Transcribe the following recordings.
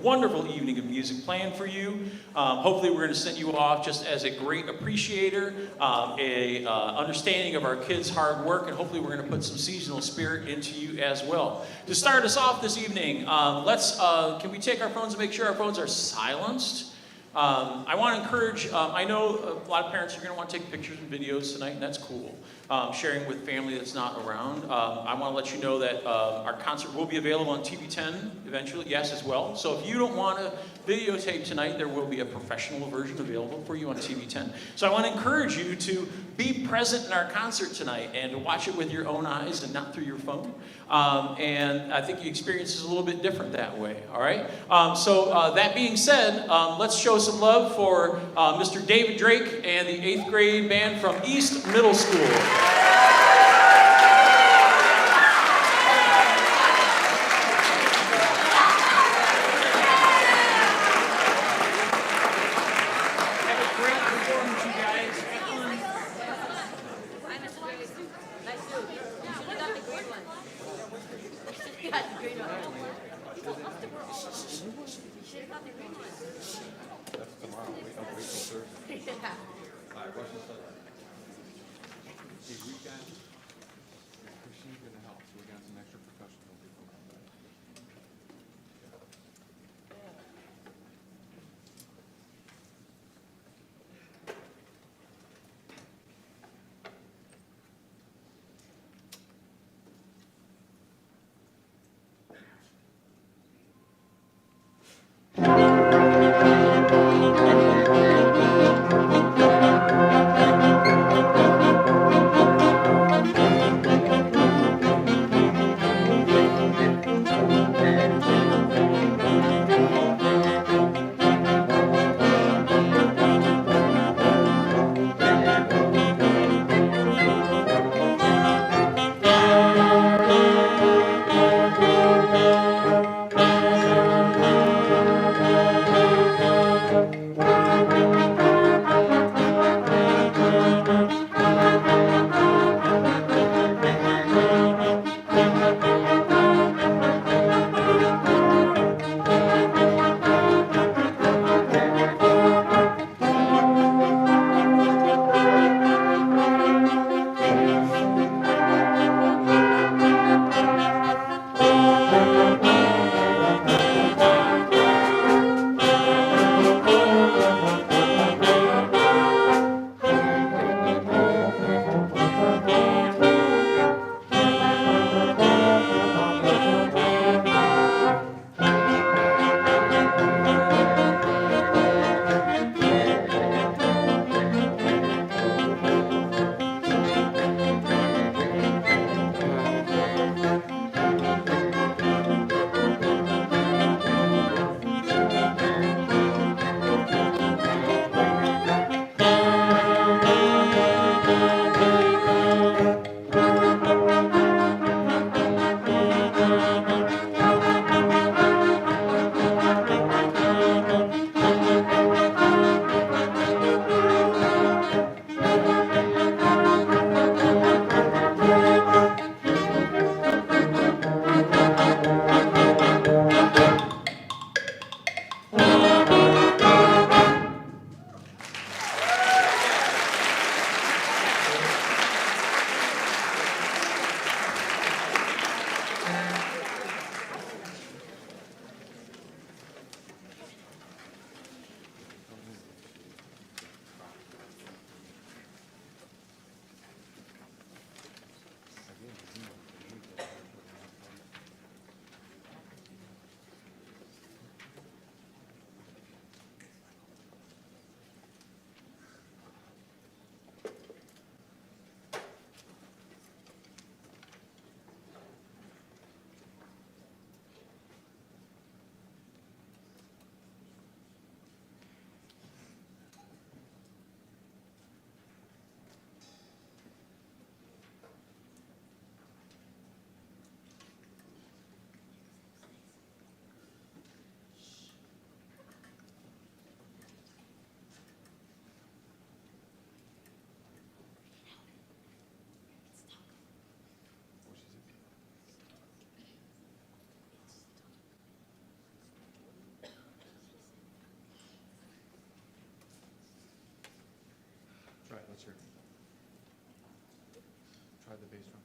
wonderful evening of music planned for you. Hopefully we're going to send you off just as a great appreciator, a understanding of our kids' hard work, and hopefully we're going to put some seasonal spirit into you as well. To start us off this evening, can we take our phones and make sure our phones are silenced? I want to encourage, I know a lot of parents are going to want to take pictures and videos tonight, and that's cool. Sharing with family that's not around. I want to let you know that our concert will be available on TV10 eventually, yes, as well. So if you don't want to videotape tonight, there will be a professional version available for you on TV10. So I want to encourage you to be present in our concert tonight and to watch it with your own eyes and not through your phone. And I think the experience is a little bit different that way, all right? So that being said, let's show some love for Mr. David Drake and the 8th grade band from East Middle School. That's your. Try the bass drum.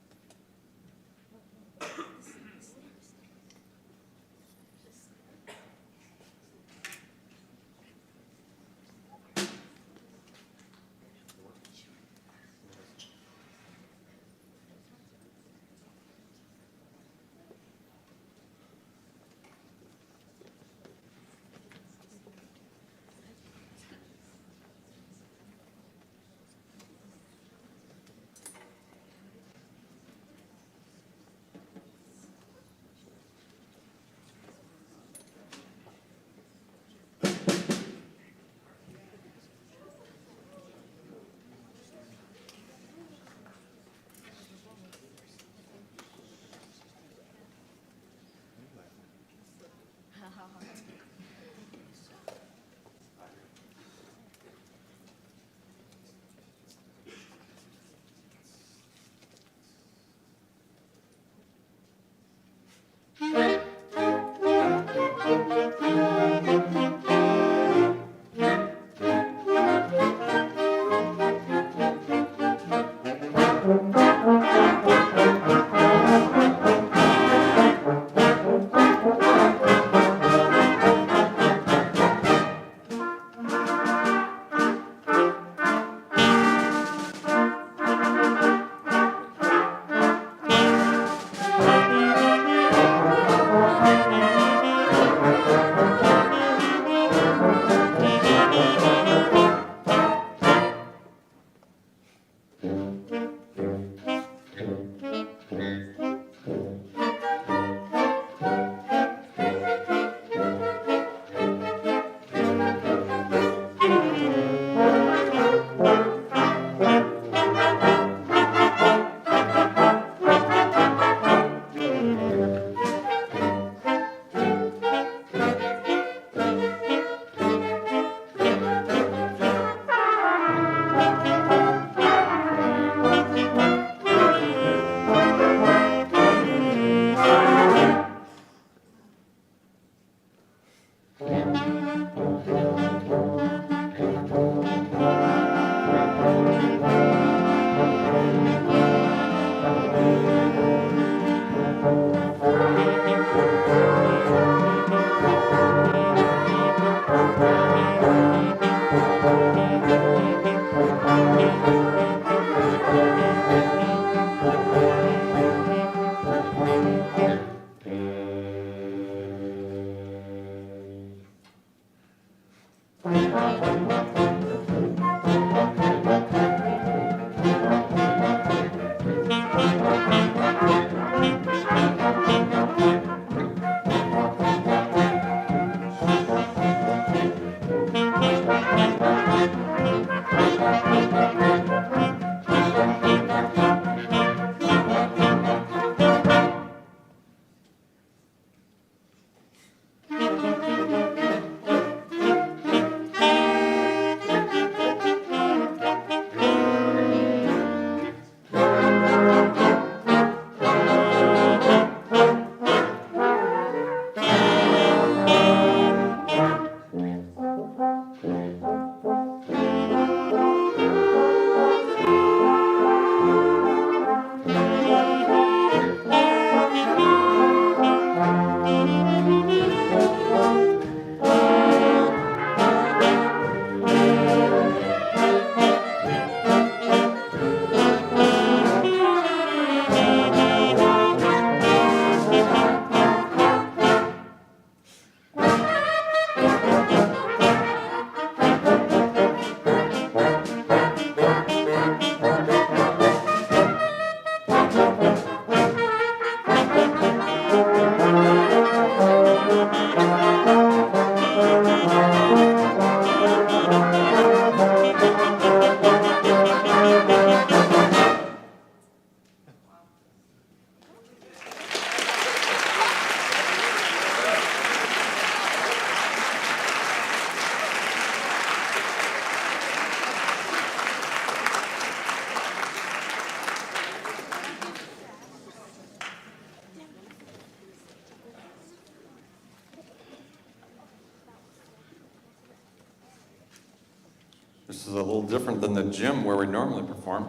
This is a little different than the gym where we normally perform.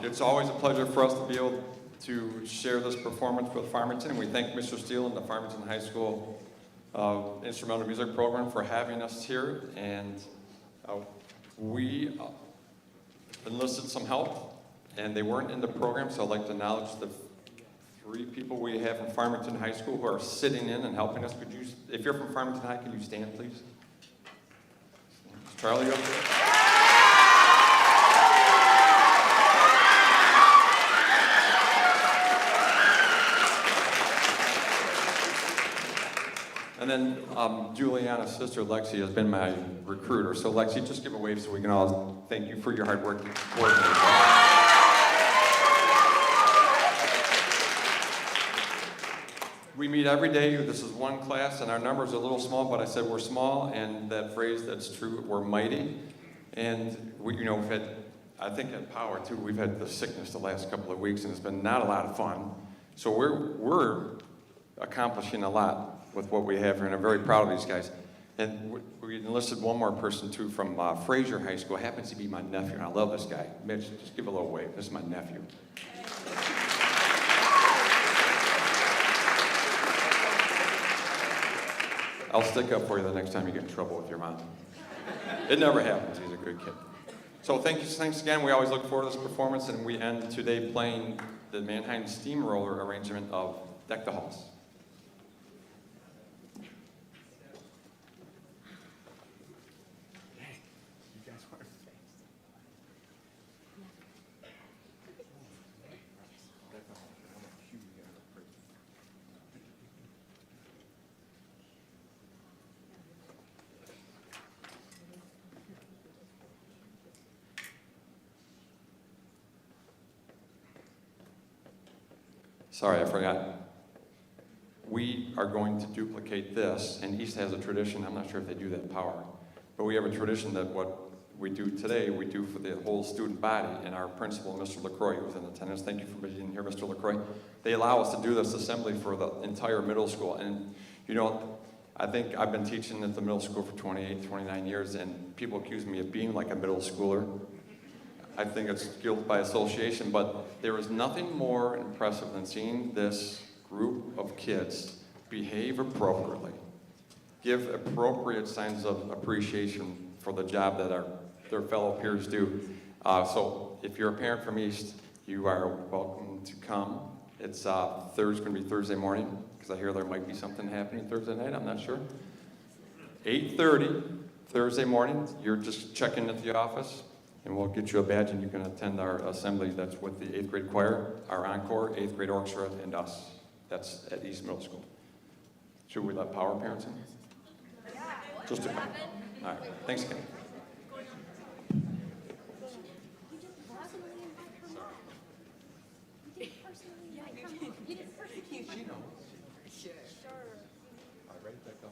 It's always a pleasure for us to be able to share this performance with Farmington. We thank Mr. Steele and the Farmington High School Instrumental Music Program for having us here. And we enlisted some help, and they weren't in the program, so I'd like to acknowledge the 3 people we have from Farmington High School who are sitting in and helping us. Could you, if you're from Farmington High, can you stand, please? Charlie up there? And then Juliana's sister, Lexi, has been my recruiter. So Lexi, just give a wave so we can all thank you for your hard work. We meet every day. This is one class, and our numbers are a little small, but I said we're small, and that phrase, that's true, we're mighty. And we, we've had, I think at Power too, we've had the sickness the last couple of weeks, and it's been not a lot of fun. So we're accomplishing a lot with what we have here, and I'm very proud of these guys. And we enlisted one more person too from Fraser High School. Happens to be my nephew, and I love this guy. Mitch, just give a little wave. This is my nephew. I'll stick up for you the next time you get in trouble with your mom. It never happens. He's a good kid. So thanks again. We always look forward to this performance, and we end today playing the Mannheim Steamroller arrangement of Deck the Halls. Sorry, I forgot. We are going to duplicate this, and East has a tradition. I'm not sure if they do that at Power, but we have a tradition that what we do today, we do for the whole student body, and our principal, Mr. LaCroix, who was in attendance. Thank you for being here, Mr. LaCroix. They allow us to do this assembly for the entire middle school, and I think I've been teaching at the middle school for 28, 29 years, and people accuse me of being like a middle schooler. I think it's guilt by association, but there is nothing more impressive than seeing this group of kids behave appropriately, give appropriate signs of appreciation for the job that their fellow peers do. So if you're a parent from East, you are welcome to come. It's going to be Thursday morning, because I hear there might be something happening Thursday night, I'm not sure. 8:30 Thursday morning, you're just checking at the office, and we'll get you a badge, and you can attend our assembly. That's with the 8th grade choir, our encore, 8th grade orchestra, and us. That's at East Middle School. Should we let Power parents in? Just a couple. All right, thanks again. She knows. Sure. All right, ready to go?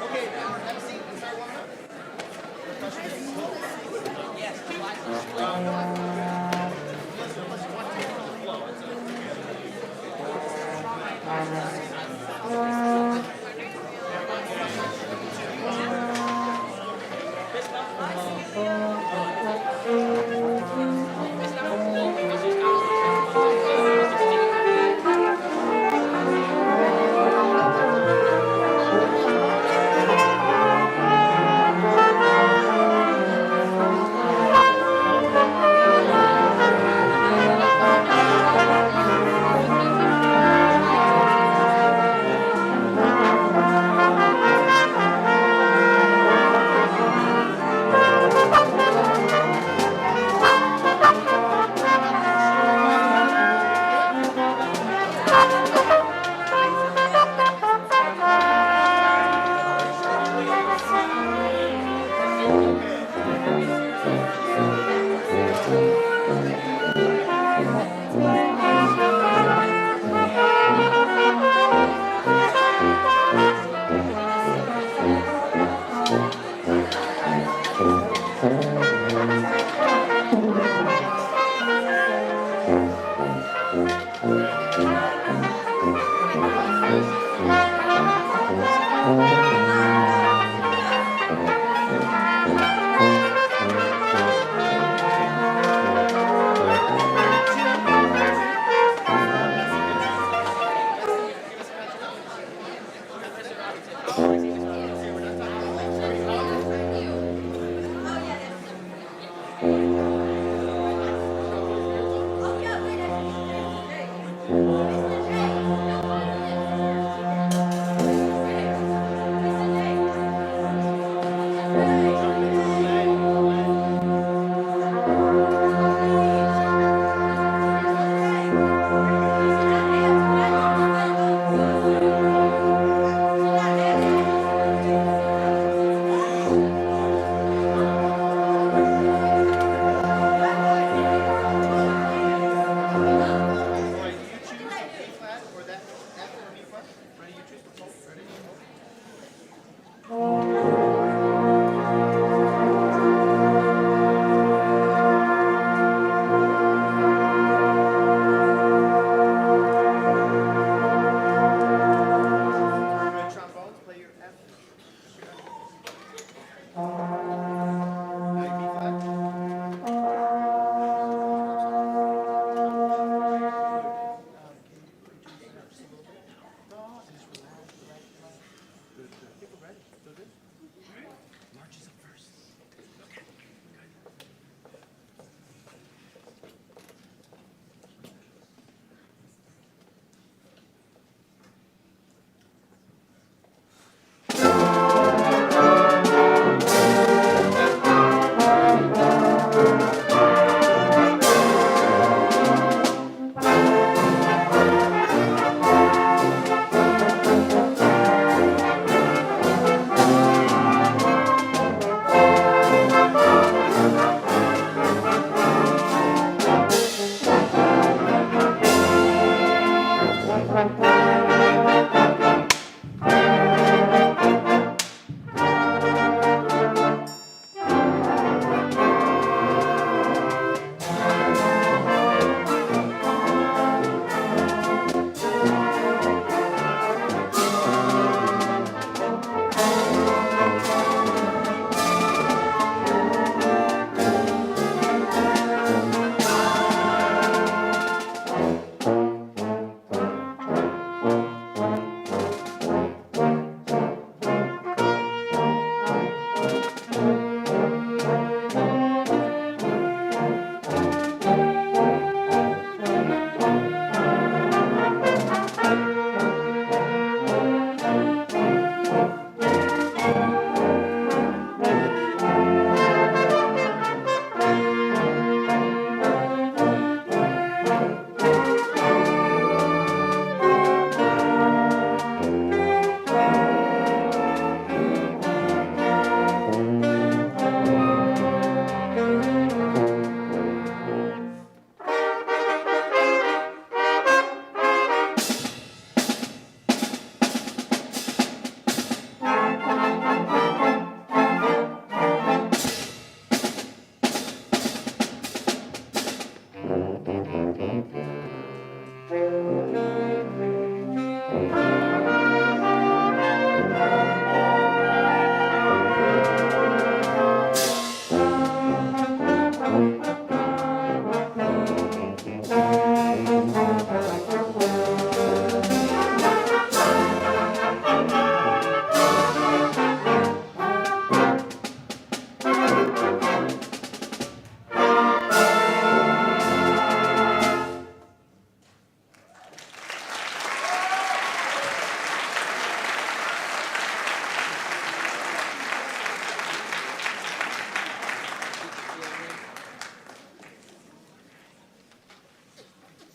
Okay, now have a seat and start warming up.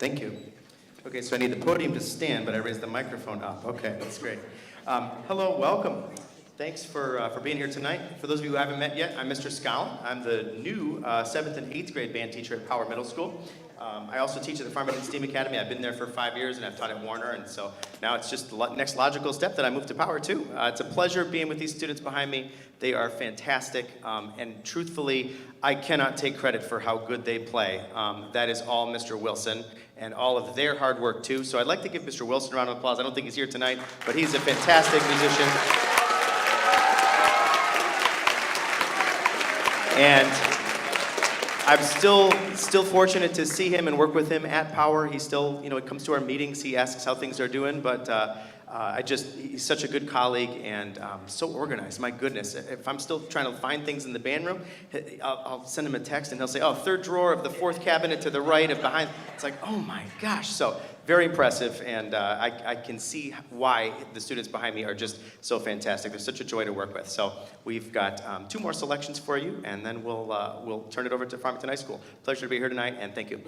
Thank you. Okay, so I need the podium to stand, but I raised the microphone up. Okay, that's great. Hello, welcome. Thanks for being here tonight. For those of you who haven't met yet, I'm Mr. Scollin. I'm the new 7th and 8th grade band teacher at Power Middle School. I also teach at the Farmington STEAM Academy. I've been there for 5 years, and I've taught at Warner, and so now it's just the next logical step that I move to Power too. It's a pleasure being with these students behind me. They are fantastic, and truthfully, I cannot take credit for how good they play. That is all Mr. Wilson and all of their hard work too. So I'd like to give Mr. Wilson a round of applause. I don't think he's here tonight, but he's a fantastic musician. And I'm still fortunate to see him and work with him at Power. He still, he comes to our meetings, he asks how things are doing, but he's such a good colleague and so organized, my goodness. If I'm still trying to find things in the band room, I'll send him a text and he'll say, oh, 3rd drawer of the 4th cabinet to the right of behind. It's like, oh my gosh. So very impressive, and I can see why the students behind me are just so fantastic. They're such a joy to work with. So we've got 2 more selections for you, and then we'll turn it over to Farmington High School. Pleasure to be here tonight, and thank you.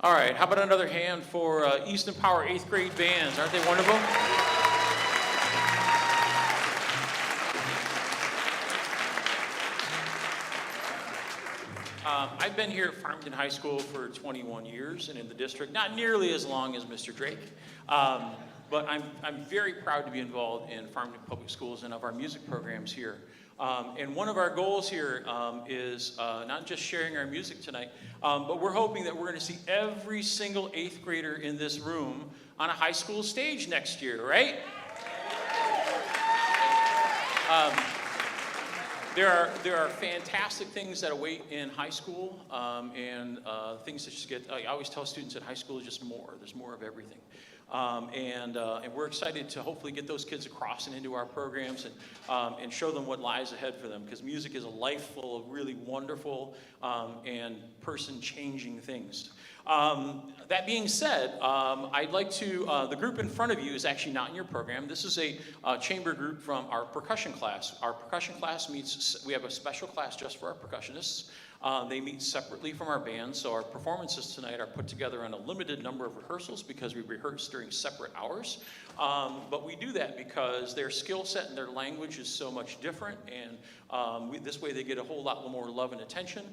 All right, how about another hand for Easton Power 8th grade bands? Aren't they wonderful? I've been here at Farmington High School for 21 years and in the district, not nearly as long as Mr. Drake, but I'm very proud to be involved in Farmington Public Schools and of our music programs here. And one of our goals here is not just sharing our music tonight, but we're hoping that we're going to see every single 8th grader in this room on a high school stage next year, right? There are fantastic things that await in high school, and things that just get. I always tell students that high school is just more. There's more of everything, and we're excited to hopefully get those kids across and into our programs and show them what lies ahead for them. Because music is a life full of really wonderful and person-changing things. That being said, I'd like to, the group in front of you is actually not in your program. This is a chamber group from our percussion class. Our percussion class meets, we have a special class just for our percussionists. They meet separately from our band, so our performances tonight are put together on a limited number of rehearsals because we rehearse during separate hours. But we do that because their skill set and their language is so much different, and this way they get a whole lot more love and attention,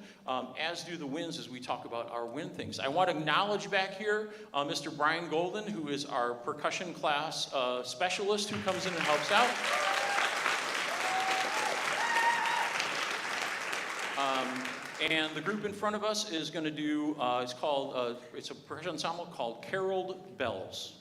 as do the winds as we talk about our wind things. I want to acknowledge back here Mr. Brian Golden, who is our percussion class specialist who comes in and helps out. And the group in front of us is going to do, it's a percussion ensemble called Caroled Bells.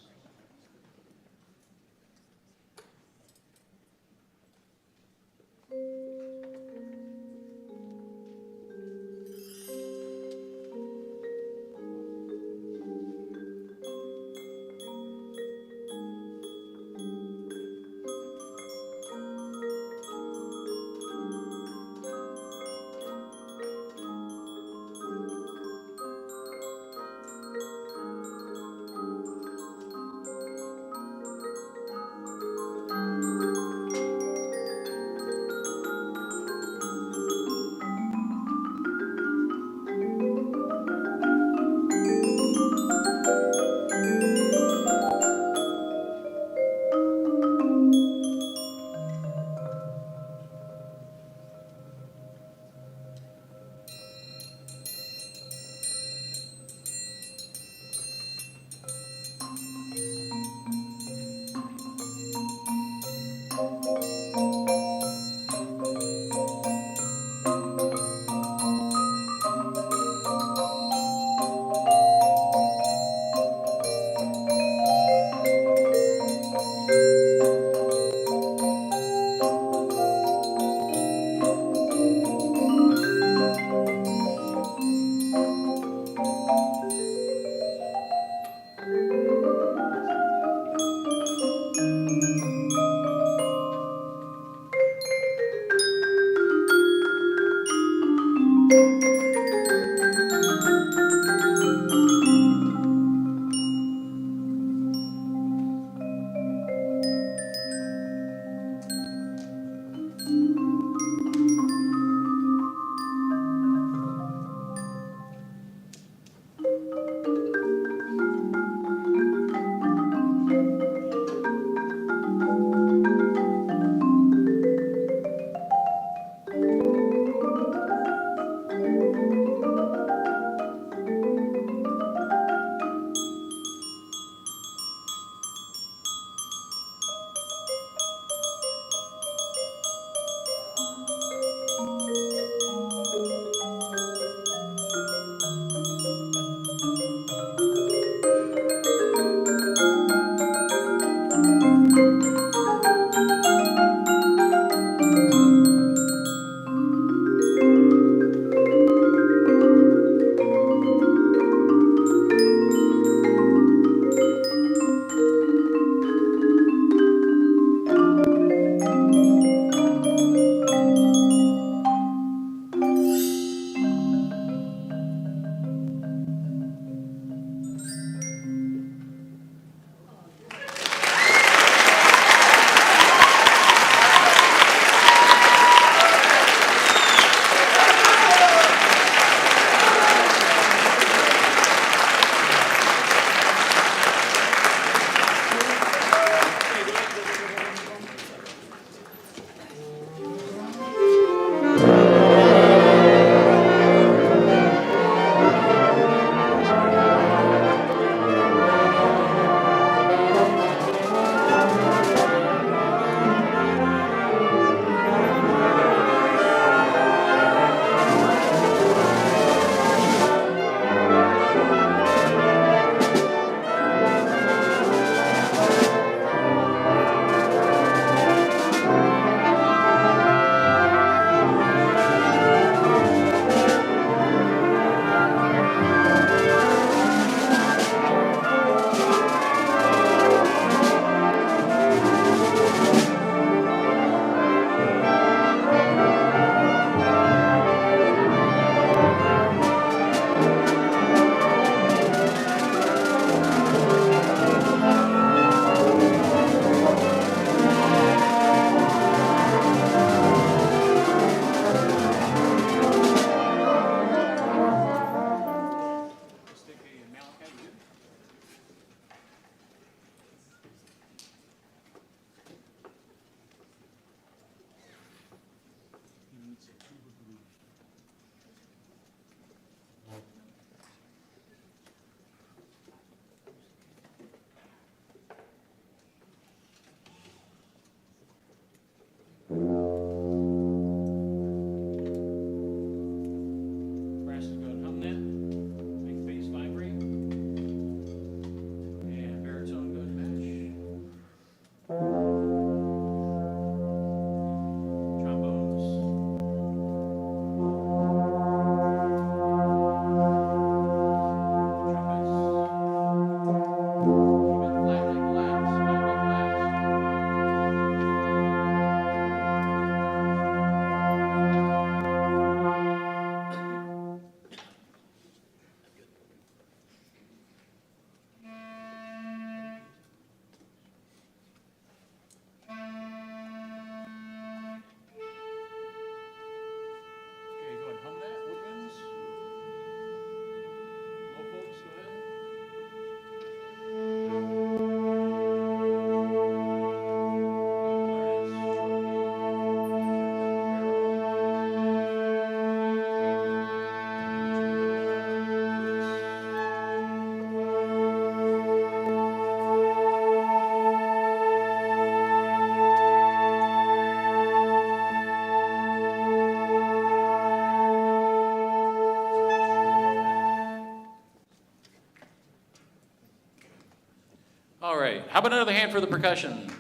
How about another hand for the percussion?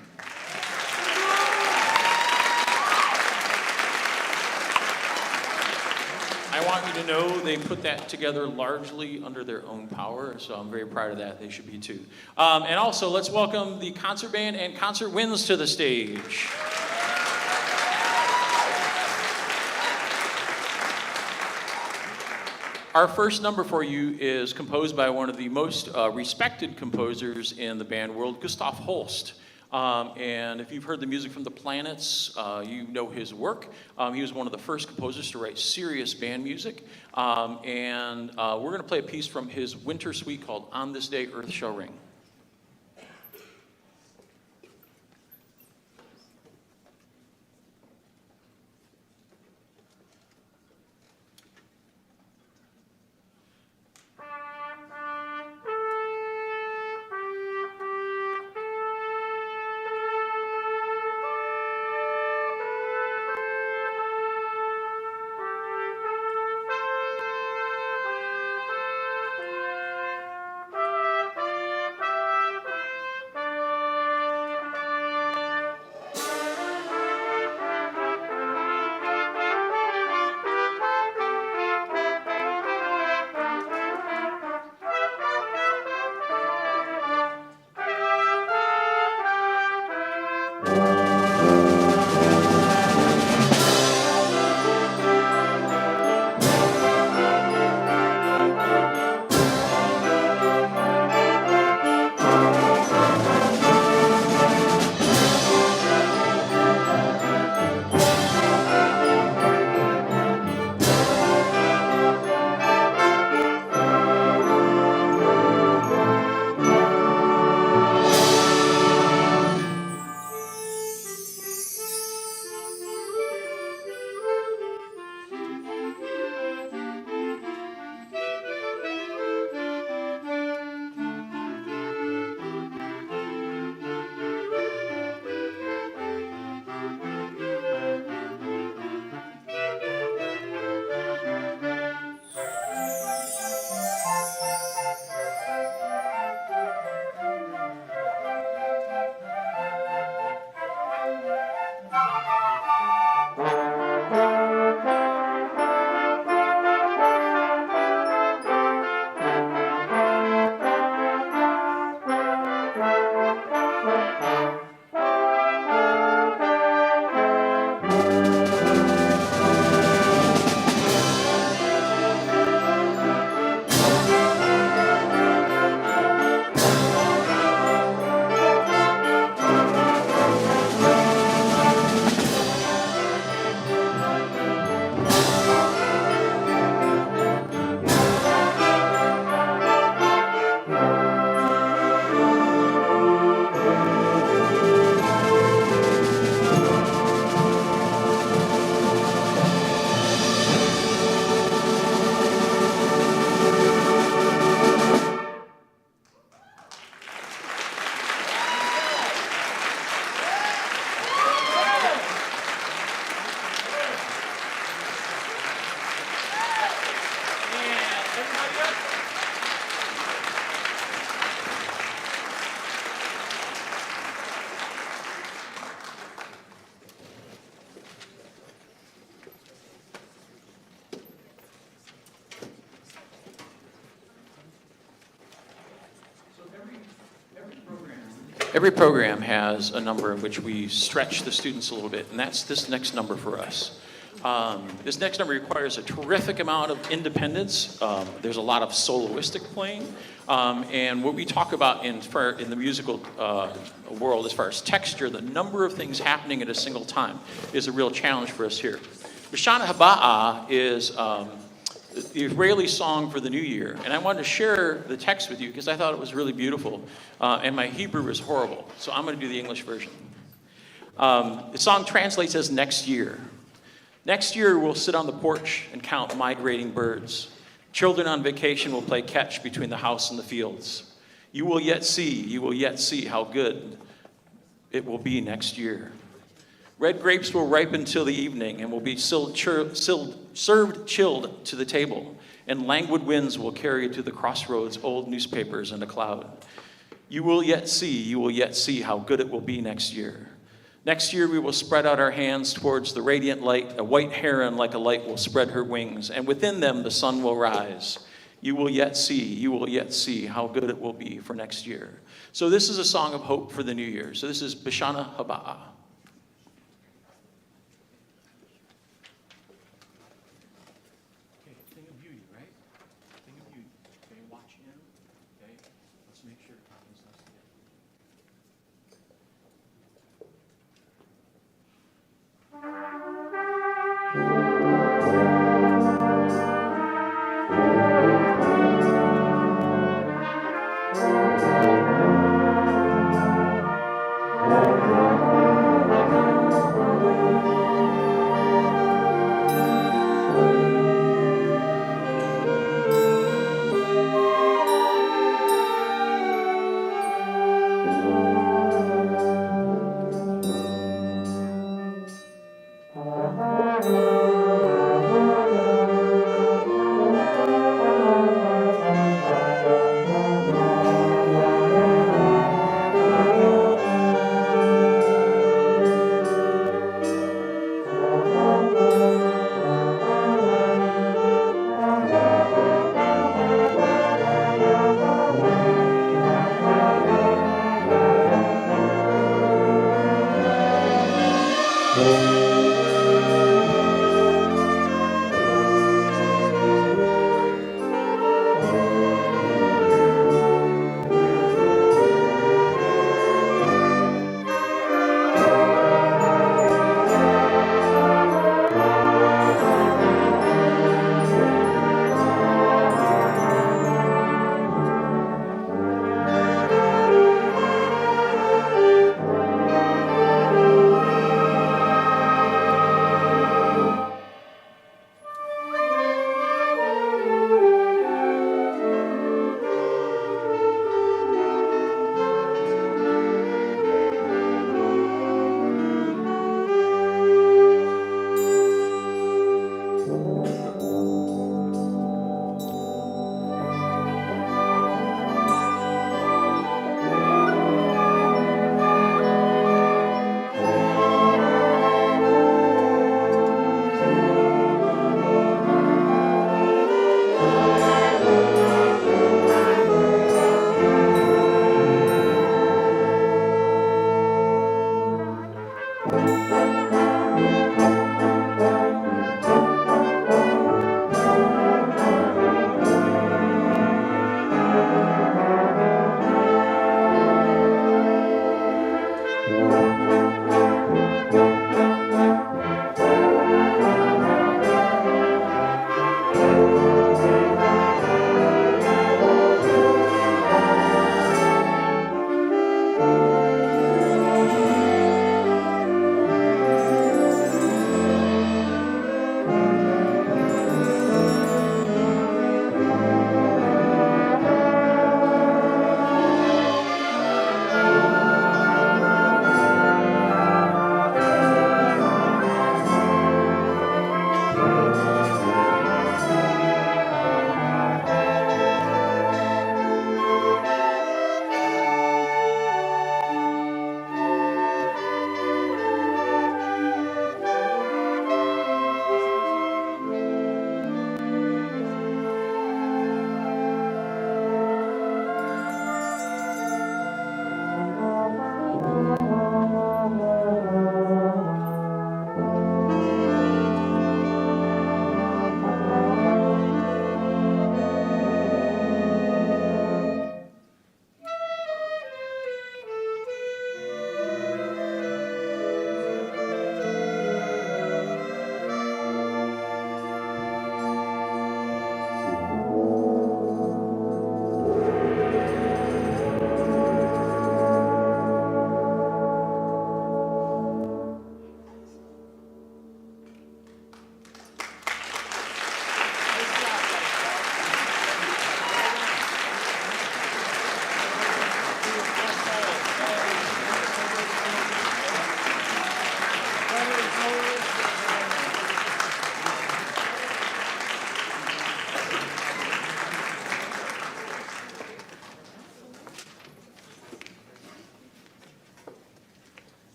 I want you to know they put that together largely under their own power, so I'm very proud of that. They should be too. And also, let's welcome the concert band and concert winds to the stage. Our first number for you is composed by one of the most respected composers in the band world, Gustav Holst. And if you've heard the music from the Planets, you know his work. He was one of the first composers to write serious band music. And we're going to play a piece from his winter suite called On This Day Earth Shall Ring. Every program has a number in which we stretch the students a little bit, and that's this next number for us. This next number requires a terrific amount of independence. There's a lot of soloistic playing, and what we talk about in the musical world as far as texture, the number of things happening at a single time is a real challenge for us here. B'Shana Haba'a is the Israeli song for the new year, and I wanted to share the text with you because I thought it was really beautiful, and my Hebrew is horrible, so I'm going to do the English version. The song translates as next year. Next year, we'll sit on the porch and count migrating birds. Children on vacation will play catch between the house and the fields. You will yet see how good it will be next year. Red grapes will ripen till the evening and will be served chilled to the table, and languid winds will carry to the crossroads old newspapers in a cloud. You will yet see how good it will be next year. Next year we will spread out our hands towards the radiant light. A white heron like a light will spread her wings, and within them the sun will rise. You will yet see how good it will be for next year. So this is a song of hope for the new year. So this is Bashana Haba. Thing of beauty, right? Thing of beauty. Okay, watch him. Okay, let's make sure it happens nice together.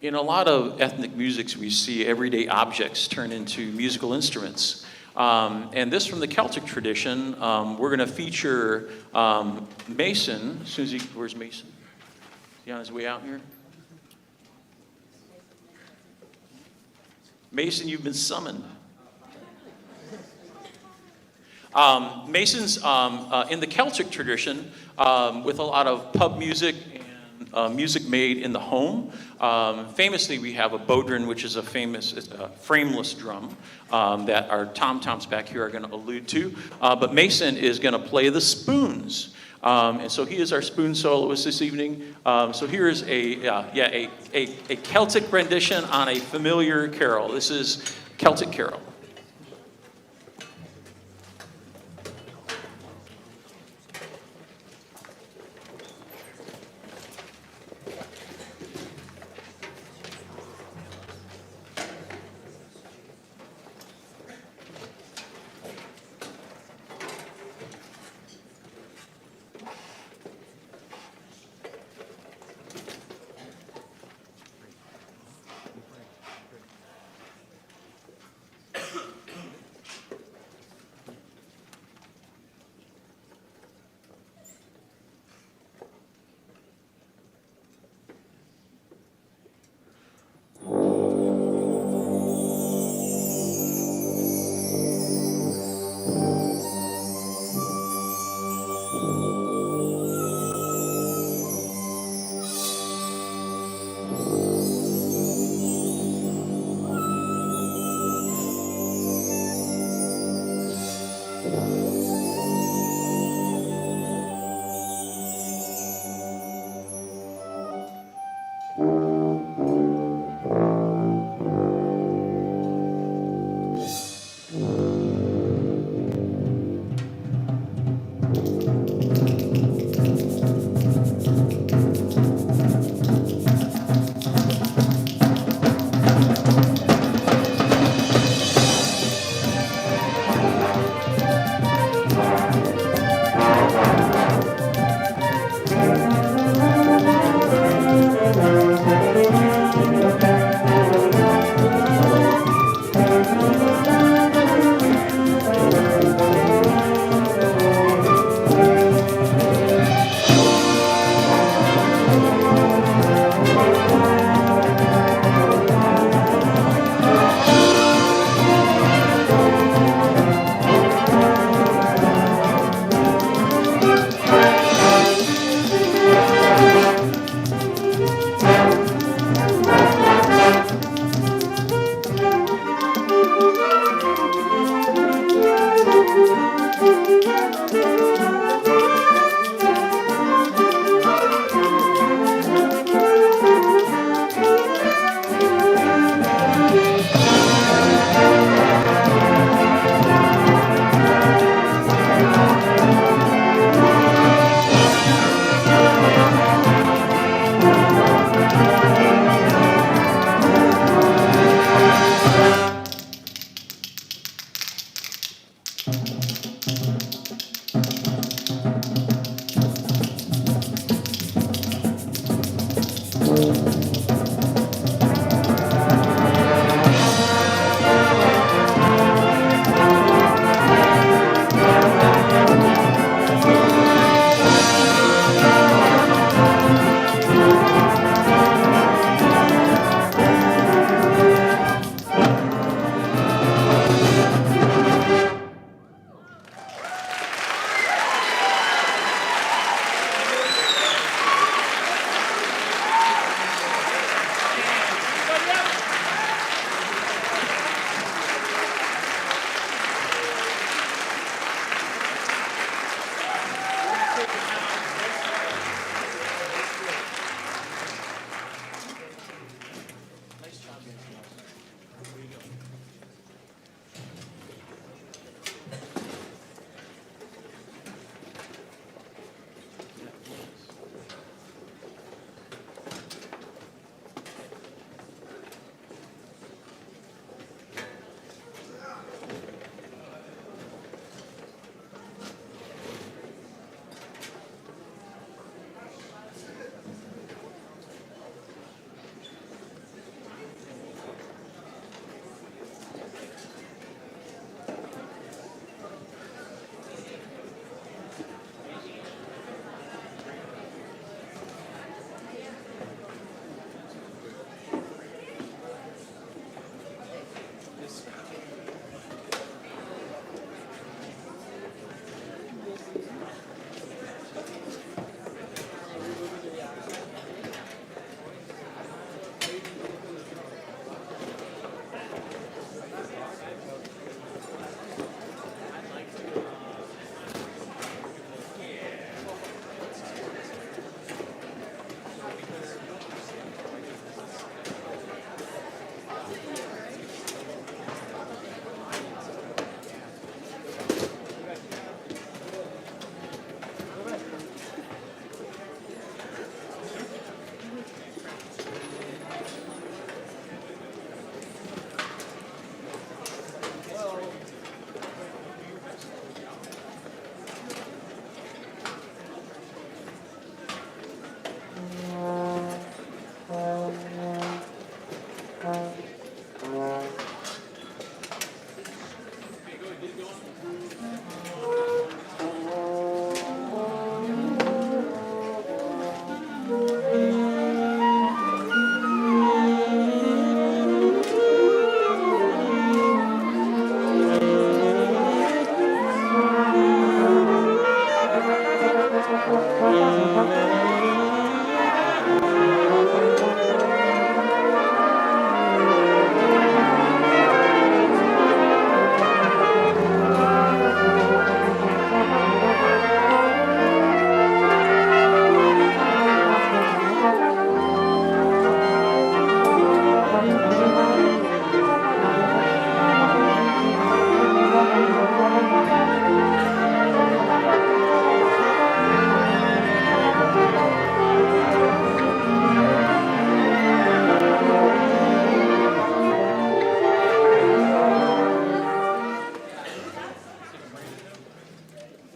In a lot of ethnic musics, we see everyday objects turn into musical instruments. And this from the Celtic tradition, we're going to feature Mason. As soon as where's Mason? Is he on his way out here? Mason, you've been summoned. Mason's in the Celtic tradition with a lot of pub music and music made in the home. Famously, we have a bodhran, which is a famous frameless drum that our tom-toms back here are going to allude to. But Mason is going to play the spoons. And so he is our spoon soloist this evening. So here is a Celtic rendition on a familiar carol. This is Celtic Carol.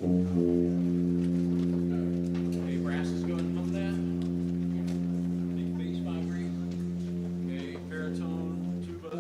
Okay, brasses, go ahead and hum that. Big bass vibrate. Okay, baritone, tuba.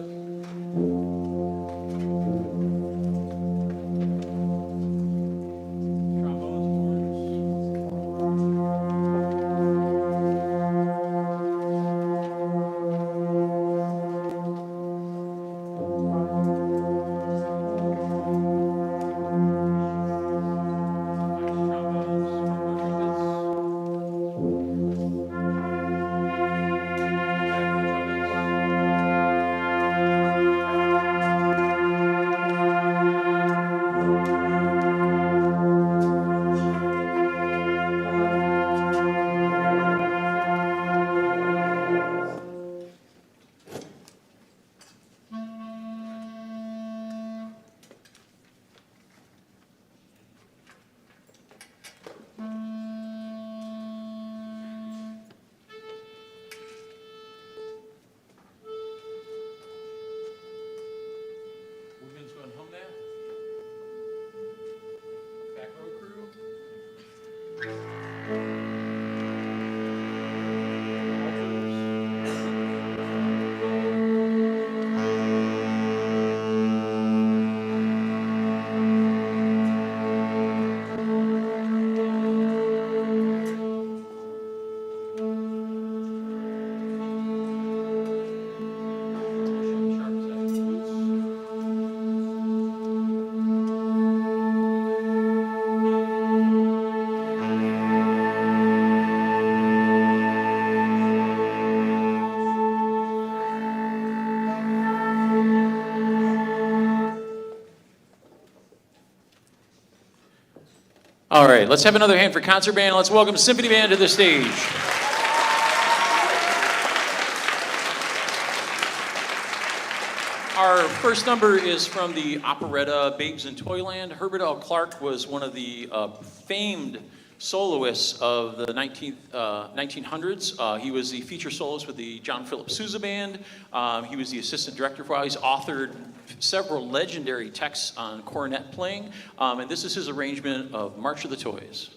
Woodman's going home now. Back row crew. All right, let's have another hand for concert band. Let's welcome Symphony Band to the stage. Our first number is from the operetta Babes in Toyland. Herbert L. Clark was one of the famed soloists of the 1900s. He was the feature soloist with the John Philip Sousa Band. He was the assistant director for. He's authored several legendary texts on cornet playing, and this is his arrangement of March of the Toys.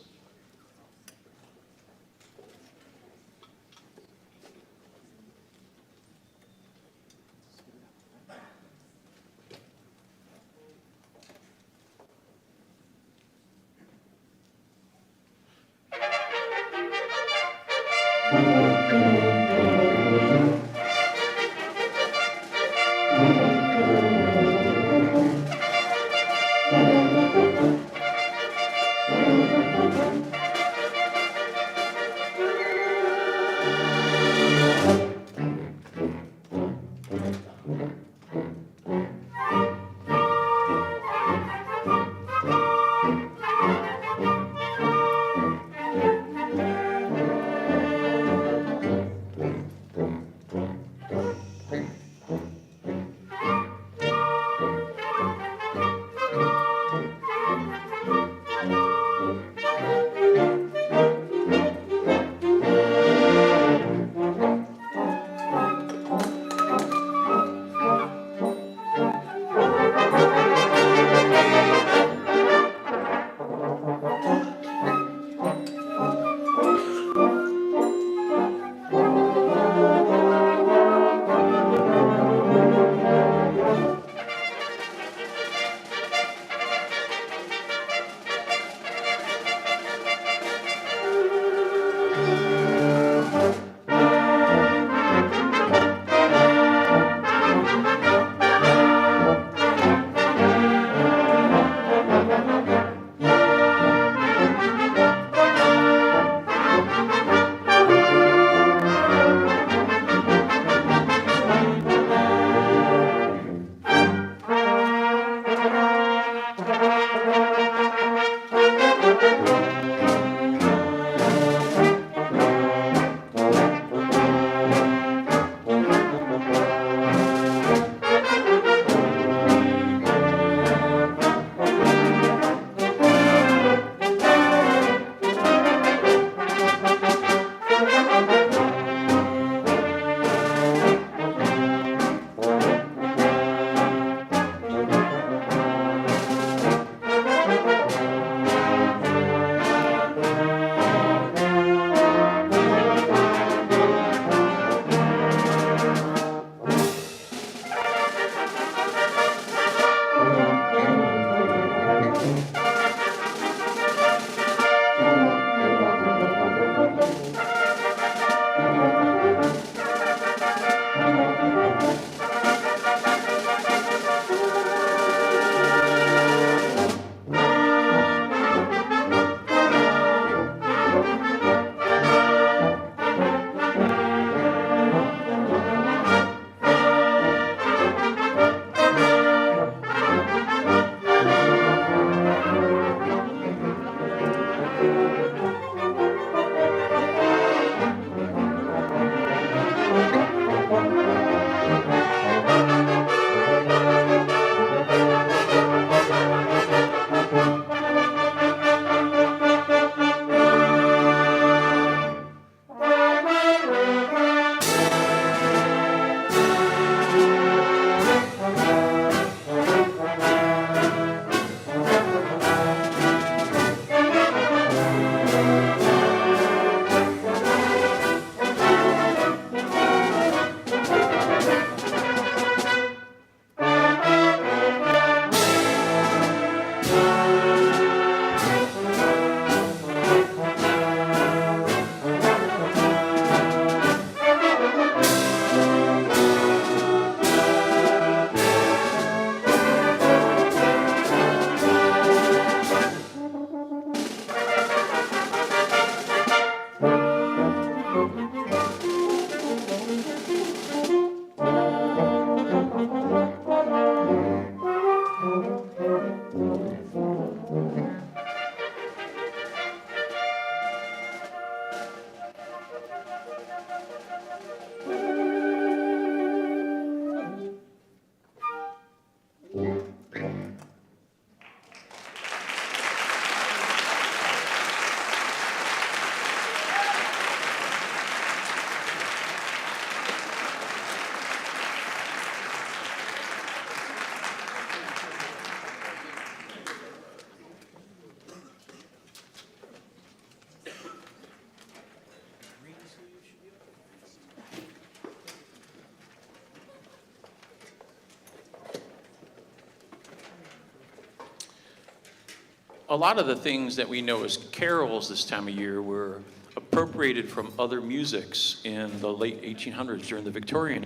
A lot of the things that we know as carols this time of year were appropriated from other musics in the late 1800s during the Victorian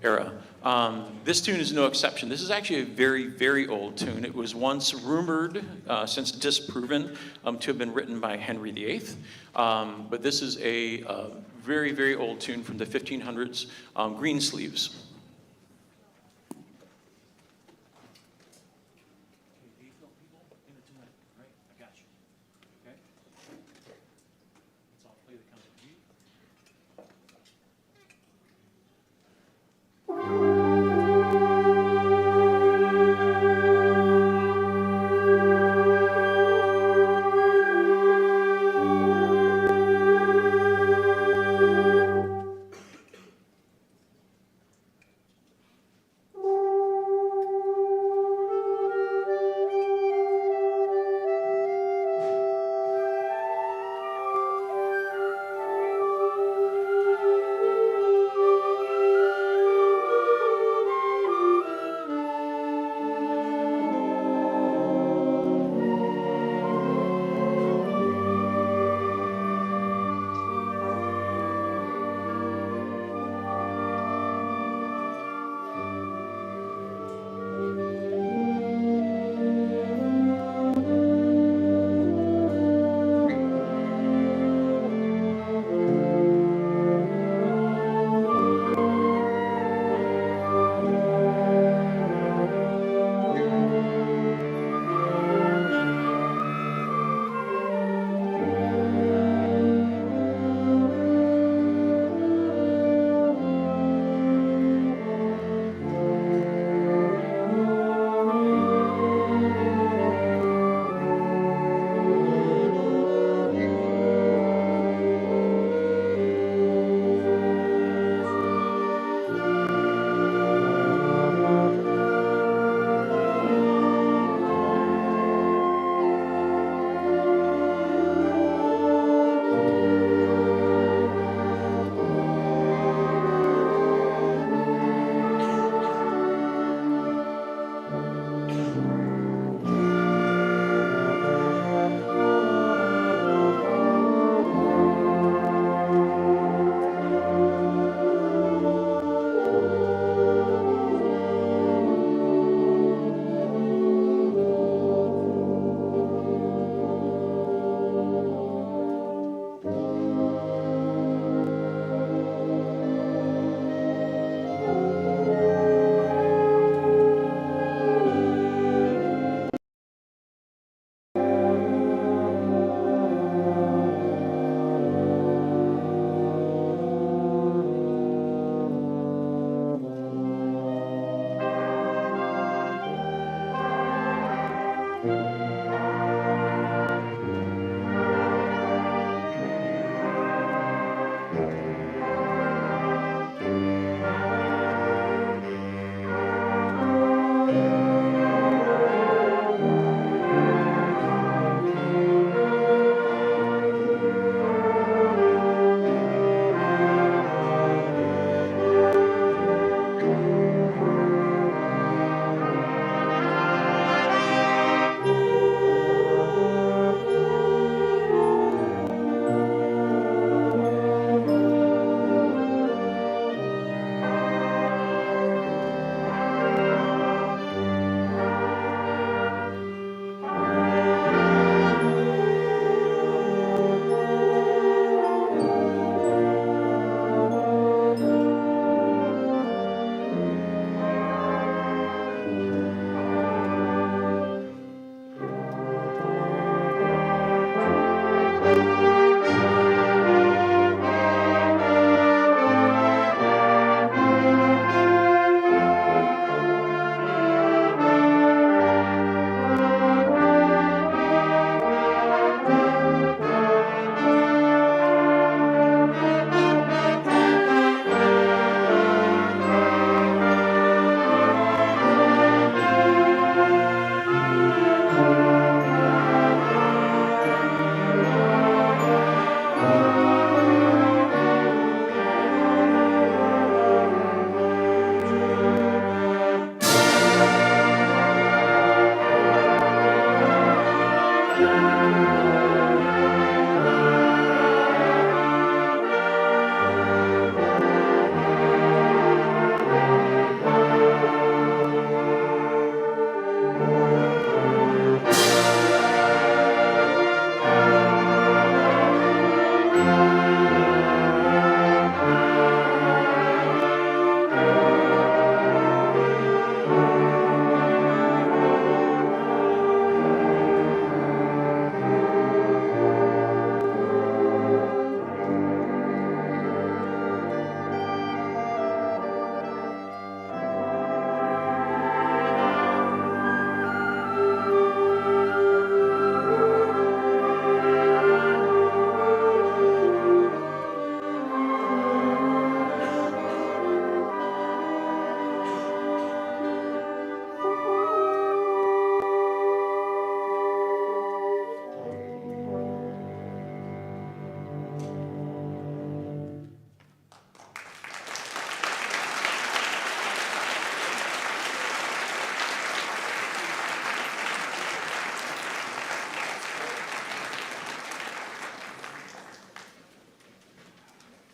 era. This tune is no exception. This is actually a very, very old tune. It was once rumored, since disproven, to have been written by Henry VIII. But this is a very, very old tune from the 1500s, Greensleeves.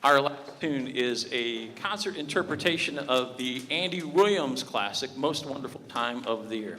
Our last tune is a concert interpretation of the Andy Williams classic, Most Wonderful Time of the Year.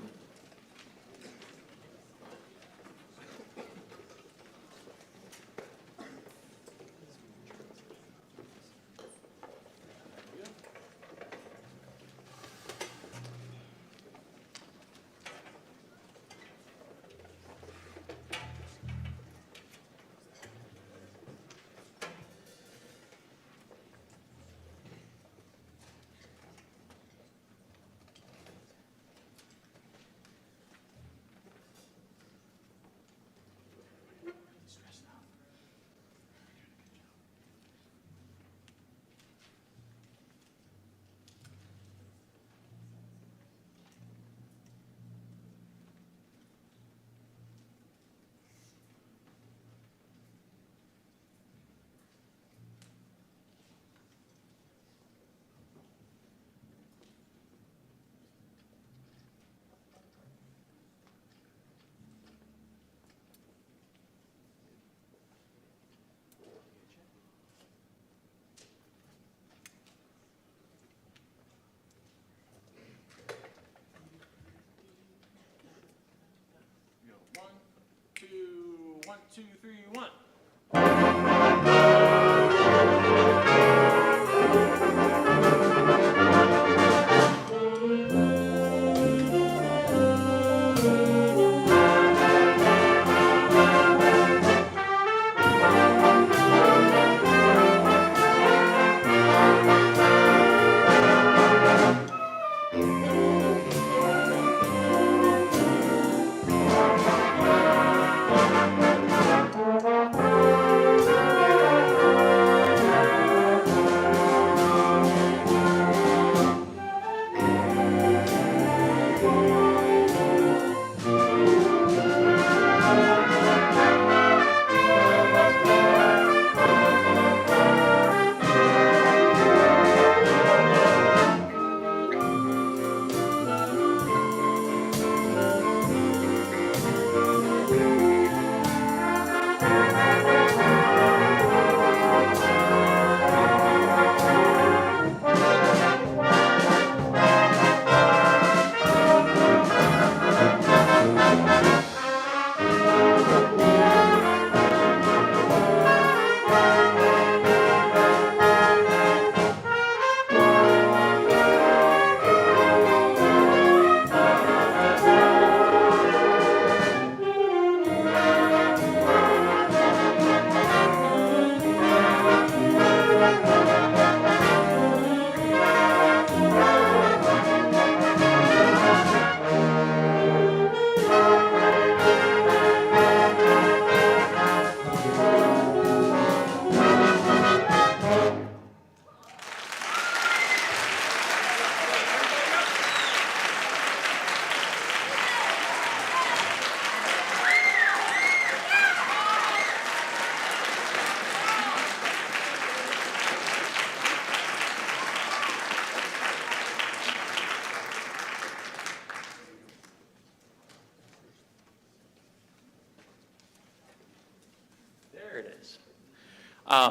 One, two, three, one.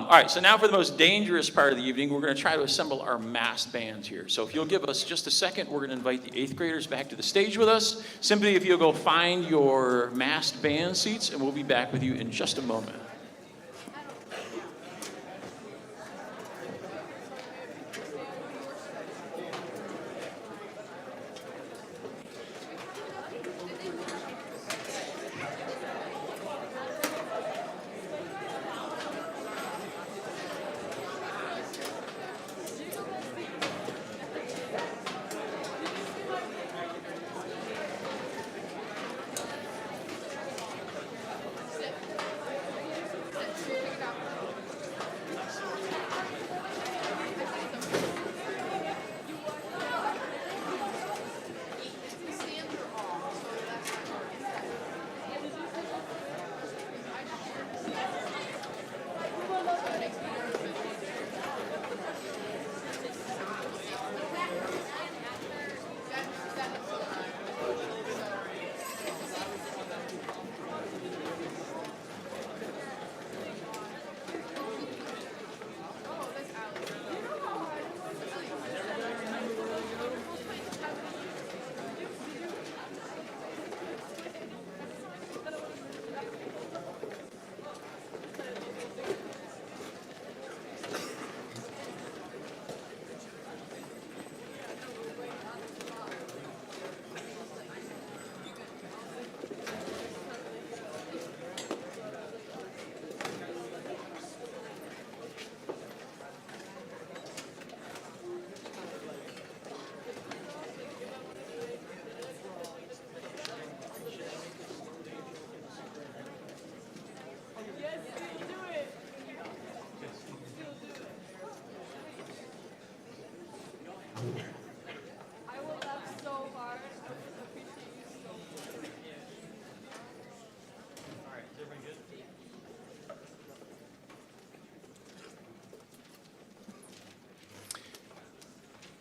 All right, so now for the most dangerous part of the evening, we're going to try to assemble our massed bands here. So if you'll give us just a second, we're going to invite the 8th graders back to the stage with us. Simply, if you'll go find your massed band seats, and we'll be back with you in just a moment.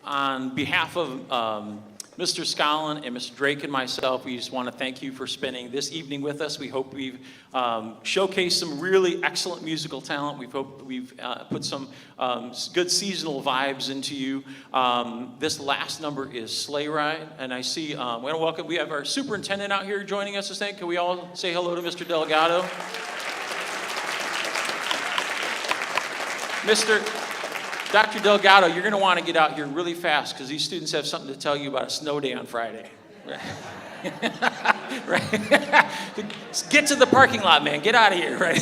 on behalf of Mr. Scollin and Mr. Drake and myself, we just want to thank you for spending this evening with us. We hope we've showcased some really excellent musical talent. We hope we've put some good seasonal vibes into you. This last number is Sleigh Ride, and I see, we want to welcome, we have our superintendent out here joining us this night. Can we all say hello to Mr. Delgado? Dr. Delgado, you're going to want to get out here really fast because these students have something to tell you about a snow day on Friday. Right? Get to the parking lot, man. Get out of here, right?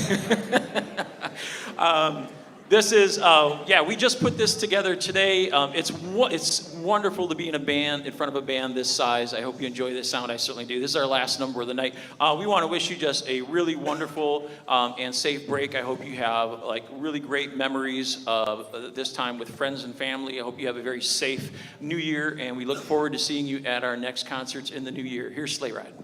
This is, we just put this together today. It's wonderful to be in front of a band this size. I hope you enjoy this sound. I certainly do. This is our last number of the night. We want to wish you just a really wonderful and safe break. I hope you have really great memories of this time with friends and family. I hope you have a very safe New Year, and we look forward to seeing you at our next concerts in the new year. Here's Sleigh Ride.